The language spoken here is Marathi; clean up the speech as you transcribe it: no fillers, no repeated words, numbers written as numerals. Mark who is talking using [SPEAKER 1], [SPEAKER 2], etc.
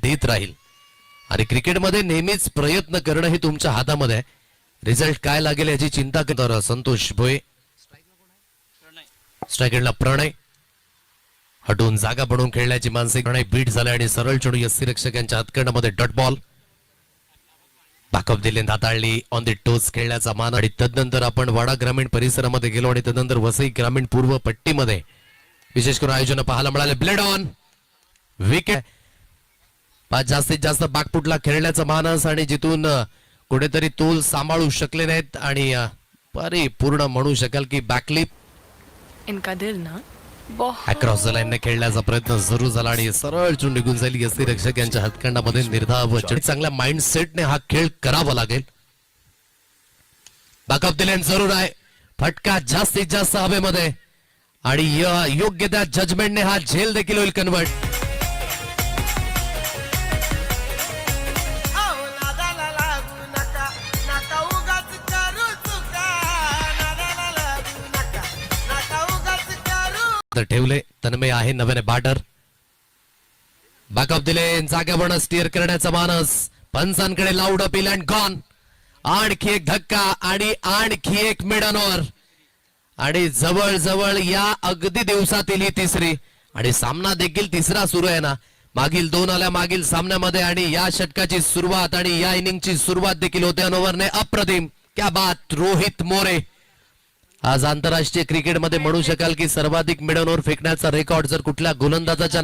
[SPEAKER 1] देत राहील आणि क्रिकेटमध्ये नेहमीच प्रयत्न करणं हे तुमच्या हातामध्ये आहे. रिझल्ट काय लागेल याची चिंता करतो. संतोष भोये स्ट्रायकरला प्रणय हटून जागा बनवून खेळण्याची मानसिक प्रणय बीट झाले आणि सरळ चेंडू यष्टीरक्षकांच्या हातकंडामध्ये डॉट बॉल. बॅकअप दिले हाताळली ऑन दी टोस खेळण्याचा मान आणि तदनंतर आपण वाडा ग्रामीण परिसरामध्ये गेलो आणि तदनंतर वसई ग्रामीण पूर्व पट्टीमध्ये विशेष करून आयोजन पाहायला मिळाले. ब्लेड ऑन विकेट जास्तीत जास्त बॅकफुटला खेळण्याचा मानस आणि जिथून कुठेतरी तोल सांभाळू शकले नाहीत आणि परिपूर्ण म्हणू शकाल की बॅकलिप
[SPEAKER 2] इनका दिल ना
[SPEAKER 1] अक्रॉस द लाईन खेळण्याचा प्रयत्न सुरू झाला आणि सरळ चून निघून जाईल यष्टीरक्षक यांच्या हातखंडामध्ये. निर्धाव चांगल्या माइंडसेटने हा खेळ करावा लागेल. बॅकअप दिले जरूर आहे. फटका जास्तीत जास्त हवेमध्ये आणि योग्य त्या जजमेंटने हा झेल देखील होईल कन्वर्ट. ठेवले तन्मय आहे नव्याने बॅटर. बॅकअप दिले जागेवर स्टीअर करण्याचा मानस. पंचांकडे लाऊड अपील अँड गॉन. आणखी एक धक्का आणि आणखी एक मिडन ओव्हर आणि जवळ जवळ या अगदी दिवसातील ही तिसरी आणि सामना देखील तिसरा सुरू आहे ना. मागील दोन आल्या मागील सामन्यामध्ये आणि या षटकाची सुरुवात आणि या इनिंगची सुरुवात देखील होते अनोव्हरने. अप्रतिम क्या बात. रोहित मोरे आज आंतरराष्ट्रीय क्रिकेटमध्ये म्हणू शकाल की सर्वाधिक मिडन ओव्हर फेकण्याचा रेकॉर्ड जर कुठल्या गोलंदाजाच्या